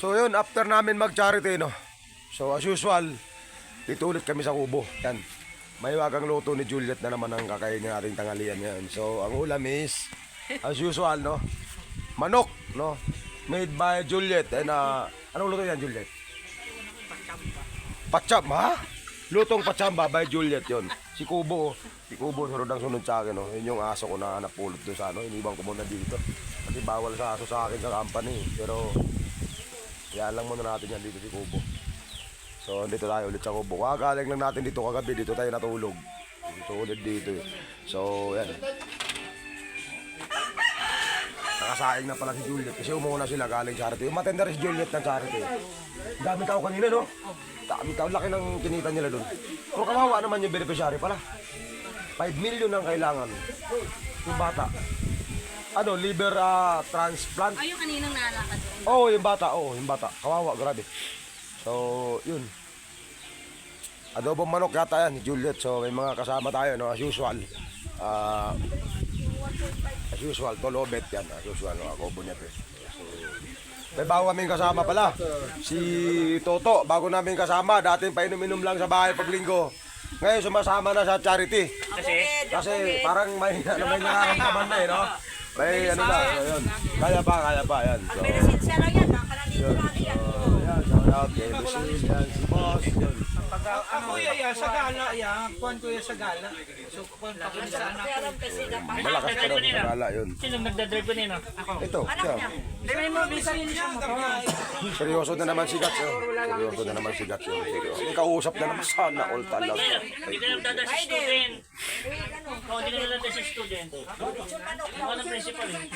So yun, after namin mag-charity, no? So as usual, dito ulit kami sa kubo. Yan. May wagang luto ni Juliet na naman ang kakainin nating tanghalian ngayon. So ang ulam is, as usual, no? Manok, no? Made by Juliet. And anong luto yan, Juliet? Pachamba. Ha? Lutong pachamba by Juliet yon. Si Kubo, sunod ang sunod sa akin, no? Yun yung aso ko na napulot doon sa ano. Iniwan ko muna dito. Kasi bawal sa aso sa akin sa company. Pero kaya lang muna natin yan dito si Kubo. So dito tayo ulit sa Kubo. Kagaling lang natin dito kagabi. Dito tayo natulog. So ulit dito. So yan. Nakasaing na pala si Juliet. Kasi umuna sila galing charity. Yung matender si Juliet ng charity. Dami tao kanina, no? Dami tao. Laki ng kinita nila doon. Pero kawawa naman yung beneficiary pala. 5 million ang kailangan. Yung bata. Ano, liver transplant. Ay, yung kaninang naalakad doon. Oo, yung bata. Kawawa, grabe. So, yun. Adobong manok yata yan, Juliet. So, may mga kasama tayo, no? As usual. As usual, tolobet yan. As usual, no? Ako bunyat eh. So, may bago kaming kasama pala. Si Toto, bago namin kasama. Dating painom-inom lang sa bahay pag linggo. Ngayon, sumasama na sa charity. Kasi parang may nararamdaman na eh, no? May ano na, so yun. Kaya pa, yan. So, Siya lang yan, baka nandito lang yan. yan, shout out kay Lucille, yan, si Boss, yun. Ako sa gala, kuhan ko sa gala. So, kuhan pa ko sa anak ko. Malakas pa daw sa gala, yun. Sino nagdadrive ko nino? Ako. Ito, siya. May mo, bisa yun siya mo. Seryoso na naman si Gats, yun. Seryoso na naman si Gats, yun. May kausap na naman sana, all talag. Hindi ka nagdadrive sa student. Oo, hindi ka nagdadrive sa student. Ako ng principal eh.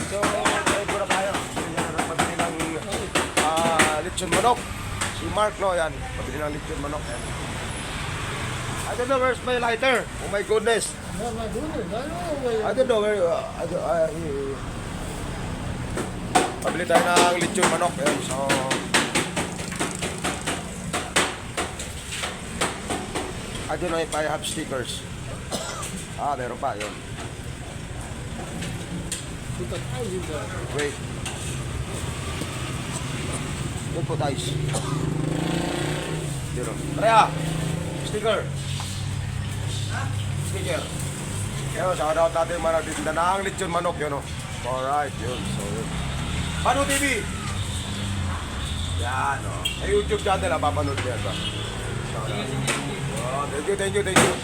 So, tayo na tayo. Yan, pabili ng lechon manok. Si Mark, no, yan. Pabili ng lechon manok, yan. I don't know where's my lighter. Oh my goodness. I don't know where. Pabili tayo ng lechon manok, yan. So, I don't know if I have stickers. Meron pa, yun. Wait. Don't put ice. Zero. Raya! Sticker. Sticker. Yun, shoutout natin yung mga nagtitinda ng lechon manok, yun o. Alright, yun. So, yun. Pano TV? Yan o. May YouTube channel, papanood niya ba? Thank you.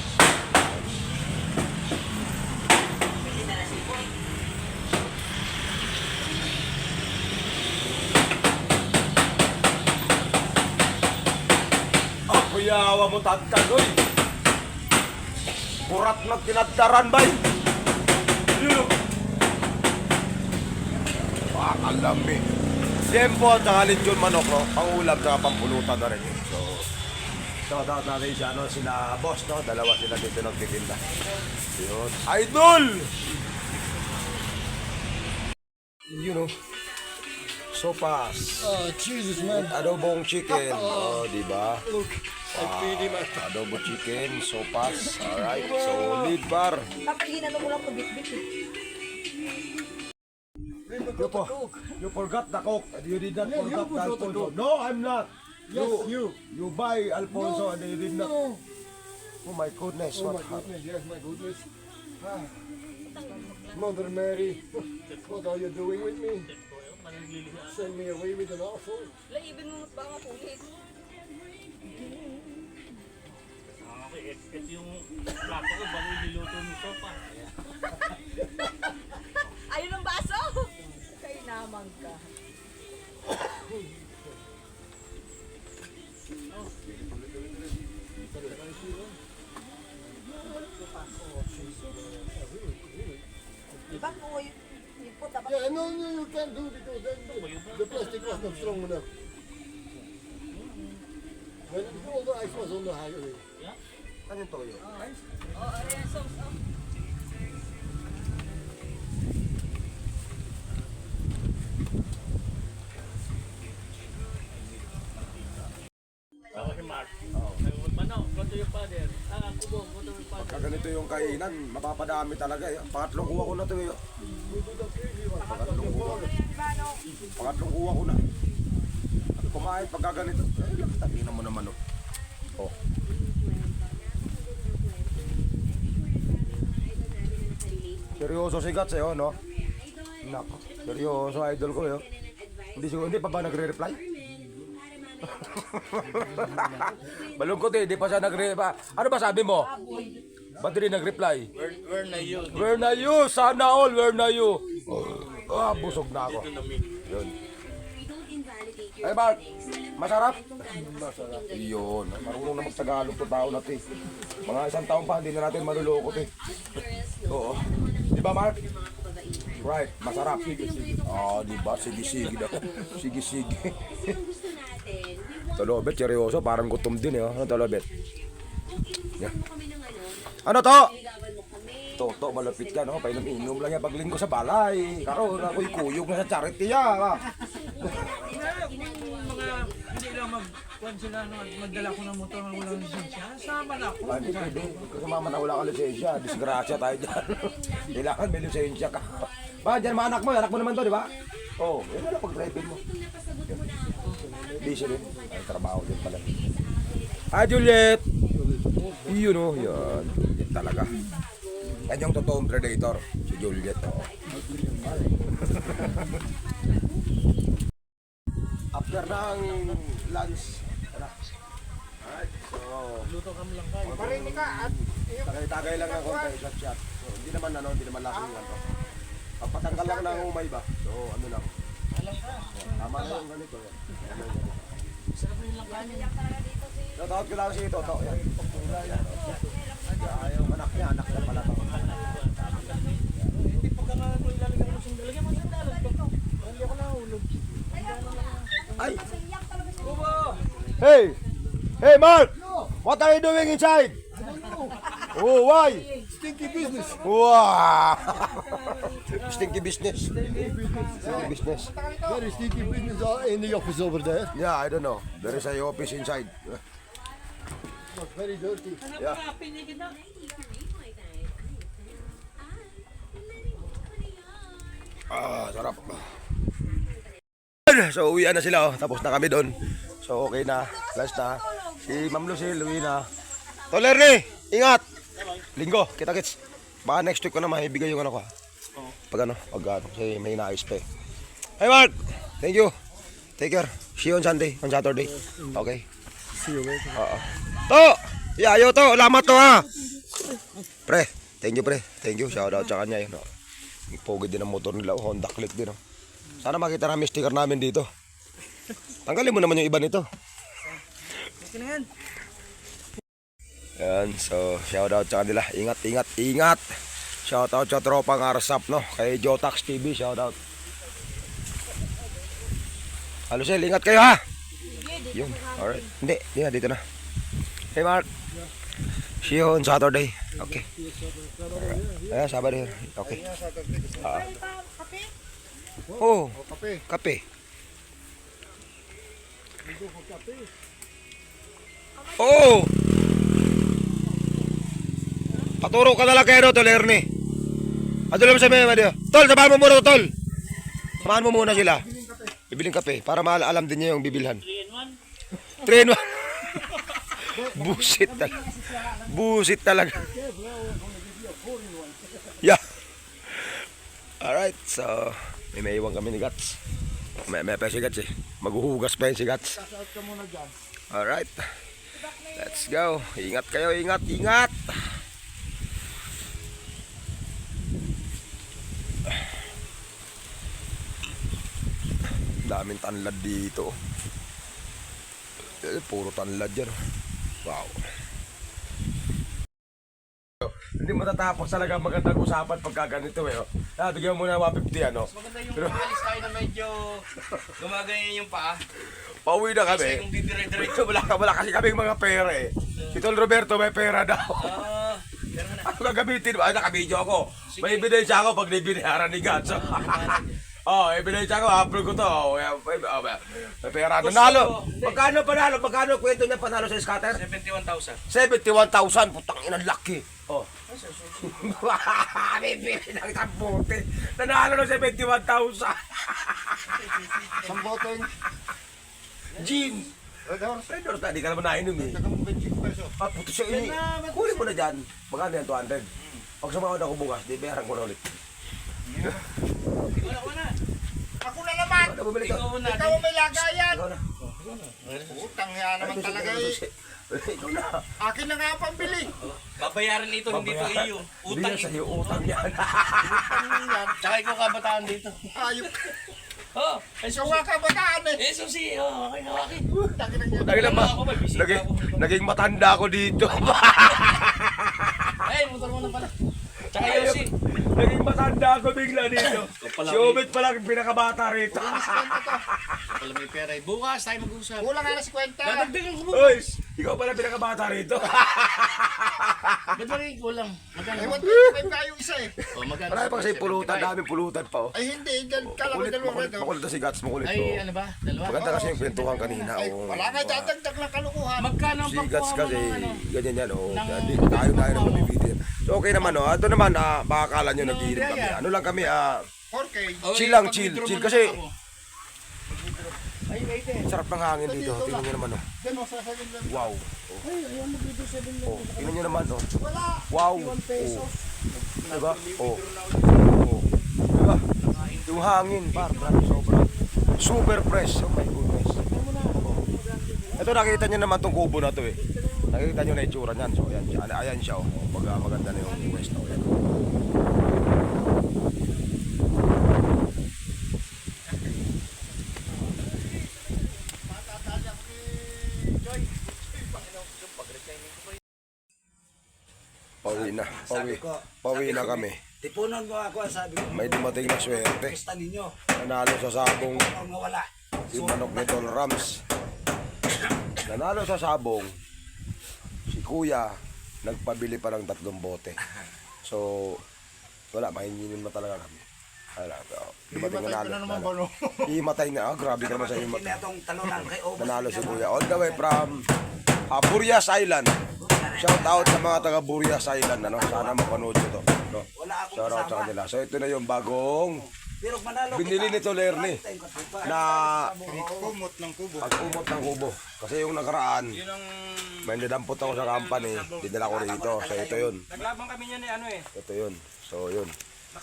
Kuyawa mo tatag, oy. Kurat na tinadaran, bay. Yun. Pakalami. Tempo at saka lechon manok, no? Pangulam at pampulutan na rin yun. So, shoutout natin siya, no? Sila boss, no? Dalawa sila dito nagtitinda. Yun. Idol! You know. Sopas. Oh, Jesus, man. Adobong chicken. Oh, di ba? Adobo chicken, sopas. Alright. So, lead bar. Papaginan mo lang pabit-bit eh. You forgot the coke. You did not forget the Alfonso. No, I'm not. Yes, you. You buy Alfonso and you did not. No. Oh my goodness. Oh, What my goodness. Yes, my goodness. Mother Mary, what are you doing with me? Send me away with an awful. Laibin mo ba nga pulit? Ito yung plato ko bago niluto ng sopa. Ayun ang baso! Kay naman ka. Diba po yung puta ba? Yeah, no, you can't do because the plastic was not strong enough. When all the ice was on the highway. Ano yung toyo? Oo, ayan, sauce. Ako si Mark. Manok, go to your father. Kubo, go to your father. Pagka ganito yung kainan, mapapadami talaga. Eh. Pangatlong kuha ko na ito. Eh. Pangatlong kuha. Pangatlong kuha ko na. At kumain pagka ganito. Ay, tingnan mo naman oh. Oh. Seryoso si Gats eh, oh, no? Nako, seryoso idol ko eh. Hindi pa ba nagre-reply? Balungkot eh, di pa siya nagre-reply. Ano ba sabi mo? Ba't di nag-reply? Where na yun? Where na you? Sana all, where na you? Oh, busog na ako. Yun. Ay, Mark, masarap? Masarap. Yun, marunong na mag-Tagalog to tao natin. Mga isang taon pa, hindi na natin malulokot eh. Oo. Di ba, Mark? Right, masarap. Di ba? Sige-sige daw. Sige-sige. Tolobet, seryoso, parang gutom din eh. Ano, Tolobet? Yeah. Ano to? Toto, malapit ka, no? Painom-inom lang yan paglinggo sa balay. Karoon, ako'y kuyog na sa charity, ah. Hindi lang magkuhan sila magdala ko ng motor na walang lisensya. Sama na ako. Hindi pwede. Kasi mama na wala ka lisensya. Disgrasya tayo dyan. Kailangan may lisensya ka. Ba, dyan mga anak mo naman to, di ba? Oo, yun na lang pag-driving mo. Busy rin. Ay, trabaho din pala. Hi, Juliet! Yun o, yan. Juliet talaga. Yan yung totoong predator. Si Juliet, o. After ng lunch, alright, so luto kami lang tayo. Marinig ka at tagay lang ang konti, shot. So, hindi naman laking yan to. Pagpatanggal lang ng umay ba? So, ano lang. Tama na yung ganito yan. So, tawag ko lang si Toto. Yan. Yung anak niya pala to. Hindi pagka nga ko ilalagyan mo sandal. Lagyan mo sandal. Hindi ako nahulog. Ay! Hey! Hey, Mark! What are you doing inside? Oh, why? Stinky business. Wow! Stinky business. Stinky business. Very stinky business in the office over there. Yeah, I don't know. There is a office inside. Not very dirty. Yeah. Pinigid na. Sarap. So, uwian na sila. Oh. Tapos na kami doon. So, okay na. Last na. Si Ma'am Lucille, uwi na. Tolerni, ingat! Linggo, kita-kits. Baka next week ko na maibigay yung ano ko. Pag ano, kasi may naayos pa eh. Hey Mark! Thank you. Take care. See you on Sunday, on Saturday. Okay. See you later. Oo. To! Yayo to! Salamat to ha! Pre, thank you pre. Thank you. Shout out sa kanya yun. Oh. Pogi din ang motor nila. Oh, Honda Click din. Oh. Sana makita namin sticker namin dito. Tanggalin mo naman yung iba nito. Okay na yan. Yan, so shout out sa kanila. Ingat, ingat, ingat. Shout out sa tropang Arsap, no? Kay Jotax TV, shout out. Halo Sel, ingat kayo ha. Yun, alright. Hindi na, dito na. Hey Mark. See you on Saturday. Okay. Ayan, Saturday. Okay. Oh, kape. Oh! Paturo ka na lang kayo, Tol Ernie. Ano lang sa mga Tol, samahan mo muna, Tol. Samahan mo muna sila. Bibiling kape, para alam din niya yung bibilhan. 3 in 1. Busit talaga. Busit talaga. Yeah. Alright, so may iwan kami ni Gats. May pa si Gats eh. Maghuhugas pa yun si Gats. Alright. Let's go. Ingat kayo, ingat, ingat. Daming tanlad dito. Puro tanlad yan. Wow. Hindi matatapos talaga magandang usapan pagka ganito eh. Bigyan mo na 150 ano. Maganda yung alis tayo na medyo gumaganyan yung paa. Pauwi na kami. Kasi kung didire-diretso. Wala kasi kaming mga pera eh. Si Tol Roberto may pera daw. Ano gagamitin? Ay, nakabidyo ako. May ebidensya ako pag nabinayaran ni Gatso. Ebidensya ko, upload ko to. May pera. Nanalo. Magkano panalo? Magkano kwento niya panalo sa scatter? 71,000. 71,000. Putang ina, laki. Oh. Bibili ng isang bote. Nanalo ng 71,000. Isang boteng. Gin. Redor. Redor, di ka naman nainom eh. Tagang 25 peso. Ah, puto siya ini. Kunin mo na dyan. Magkano yan, 200. Pag sumahod ako bukas, di bayaran ko na ulit. Ako na naman. Ano, bumili ka? Ikaw ang may lagayan. Ikaw na. Utang yan naman talaga eh. Ikaw na. Akin na nga ang pambili. Babayaran ito, hindi ito iyo. Hindi na sa'yo, utang yan. Tsaka ikaw kabataan dito. Ayok. Oh, Ikaw nga kabataan eh. eh, susi. Oh, okay na, okay. Utang na yan. Naging, Ako, may bisita ako. naging matanda ako dito. Ay, motor mo na pala. Tsaka Yossi. Naging matanda ako bigla dito. Si Obet pa lang pinakabata rito. Pala may pera. Bukas tayo mag-usap. Kulang nga na si kwenta. Dadagdagan ko mo. Uy, ikaw pala pinakabata rito. Ba't magiging kulang? Magkano? Eh, 125 tayo isa eh. Oh, magkano? Marami pa kasi pulutan, daming pulutan pa oh. Ay hindi, dyan kala ko Makulit, dalawa makulit, ito. makulit na si Gats, makulit Ay, oh. ano ba? Dalawa? Maganda kasi yung kwentuhan kanina Ay, oh. wala nga dadagdag na kalukuhan. Magkano ang Si Gats pagkuha mo kasi, ng ano? ganyan yan oh. ng- Hindi, tayo na mabibigyan. So okay naman oh. Ito naman, baka akala nyo nag-iinip kami. Ano lang kami, 4K. chill lang, chill. Pag-withdraw Chill mo kasi, lang ako. Ay, wait eh. sarap ng hangin dito. Tingnan nyo naman oh. Dyan o, sa 7 Wow. Oh, tingnan nyo naman oh. Wala. Wow. Oh. Diba? Oh. Oh. Diba? Yung hangin, grabe sobra. Super fresh. Oh my goodness. Oh. Ito nakita nyo naman tong kubo na to eh. Nakita nyo na itsura niyan. So ayan siya. Ayan siya oh. Maganda na yung pwesto. Ayan. Pauwi na. Pauwi na kami. Tipunan mo ako, sabi ko. May dumating na swerte. Pista ninyo. Nanalo sa sabong Ang mawala. si Manok ni Tol Rams. Nanalo sa sabong si Kuya nagpabili pa ng 3 bote. So wala, mahinginin mo talaga kami. Wala, dumating nanalo. Imatay na. Grabe ka naman sa Hindi imatay. na itong talunan kay Obos. Nanalo si Kuya. All the way from Burias Island. Shout out sa mga taga Burias Island. Ano? Sana mapanood nyo to. No? Wala akong Shout out sa kasama. kanila. So ito na yung bagong Pero manalo binili kita. nito Lerny na Kumot ng kubo. pag-umot ng kubo. Kasi yung nakaraan, may nadampot ako sa company, dinala ko rito. So ito yun. Naglabang kami niya ni ano eh. Ito yun. So yun.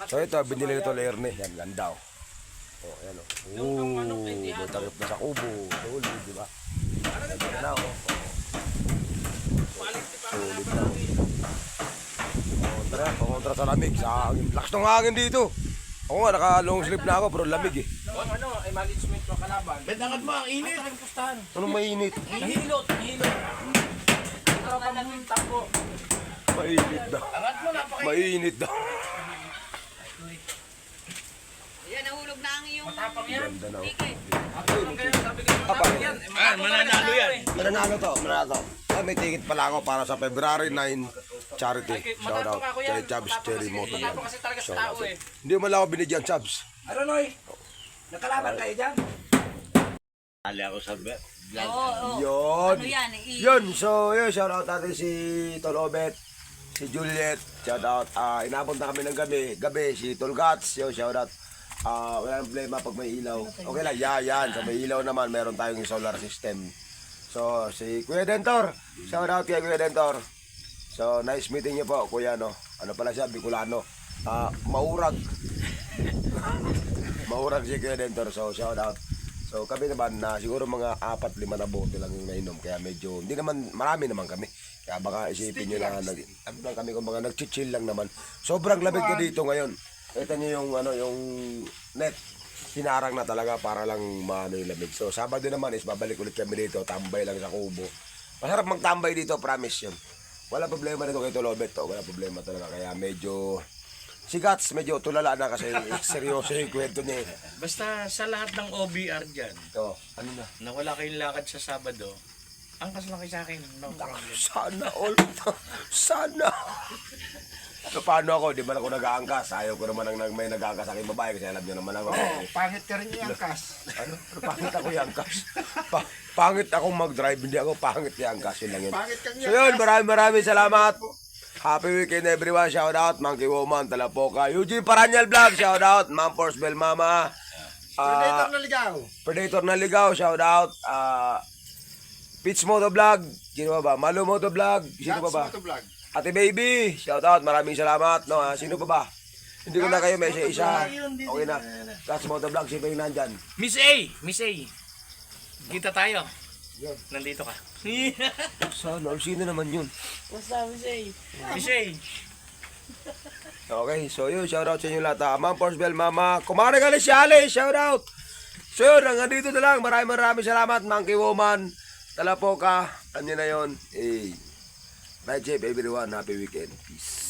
So ito, binili nito Lerny. Yan, ganda oh. Oh, ayan oh. Ooh, may takip na sa kubo. Solid, di ba? Ganda na oh. Solid na. Kontra sa lamig. Sa hangin. Lakas ng hangin dito. Ako nga, naka-long sleeve na ako, pero lamig eh. Ano, ay management yung kalaban. Bet angkat mo, ang init. Ang pustahan. Anong mainit? Nahilot, nahilot. Ang tapo. Mainit daw. Angat mo, napakainit. Mainit daw. Yan, nahulog na ang iyong Matapang yan. Ganda na oh. ticket. Apa? Mananalo yan. Mananalo to, mananalo to. Ah, may ticket pala ako para sa February 9 charity. Shout out kay Chabs Cherry Moto. Matapang kasi talaga sa Shout tao out. eh. Hindi mo lang ako binigyan, Chabs. Ano, Noy? Nakalaban kayo dyan? Ali ako sa bet. Oo, oo. Yun. Ano yan? Yun, so yun, shout out natin si Tol Obet, si Juliet, shout out. Inabot na kami ng gabi, si Tol Gats, yun, shout out. Wala problema pag may ilaw. Okay lang, yan. Sa may ilaw naman, meron tayong solar system. So, si Kuya Dentor, shout out kay Kuya Dentor. So, nice meeting niyo po, Kuya, no? Ano pala siya, Bicolano. Maurag. Maurag si Kuya Dentor, so shout out. So, kami naman na siguro mga 4-5 na bote lang yung nainom. Kaya medyo, hindi naman, marami naman kami. Kaya baka isipin nyo lang, ano lang kami kung mga nag-chill lang naman. Sobrang lamig na dito ngayon. Ito nyo yung, yung net. Sinarang na talaga para lang maano yung lamig. So, Sabado naman is babalik ulit kami dito. Tambay lang sa kubo. Masarap magtambay dito, promise yun. Wala problema dito kay Tolobet to. Wala problema talaga. Kaya medyo, si Gats medyo tulala na kasi seryoso yung kwento niya. Basta sa lahat ng OBR dyan, Ito, ano na? na wala kayong lakad sa Sabado, angkas lang kayo sa akin. No problem. Sana all. Sana. So, paano ako? Di ba ako nag-aangkas? Ayaw ko naman ang may nag-aangkas sa aking babae kasi alam nyo naman ako. Pangit ka rin yung angkas. Ano? Pero pangit ako yung angkas. Pangit akong mag-drive, hindi ako pangit yung angkas. Yun lang yun. Pangit kang So yun, maraming salamat. Happy weekend everyone, shout out, Monkey Woman, Talapoka, Eugene Paranyal Vlog, shout out, Ma'am Force Bell Mama, Predator na ligaw, shout out, Pitch Moto Vlog, sino pa ba? Malu Moto Vlog, sino pa ba? Ate Baby, shout out, maraming salamat, no, sino pa ba? Hindi ko na kayo may isa-isa, okay na, Catch Moto Vlog, sino yung nandyan? Miss A! Kita tayo. Nandito ka. Sana, sino naman yun? Miss A! Okay, so yun, shout out sa inyo lahat. Ma'am Force Bell Mama, kumare ka na si Ali, shout out. So yun, hanggang dito na lang. Maraming salamat, Monkey Woman, Talapoka, ano na yun. Hey, bye, Jeff, everyone. Happy weekend. Peace.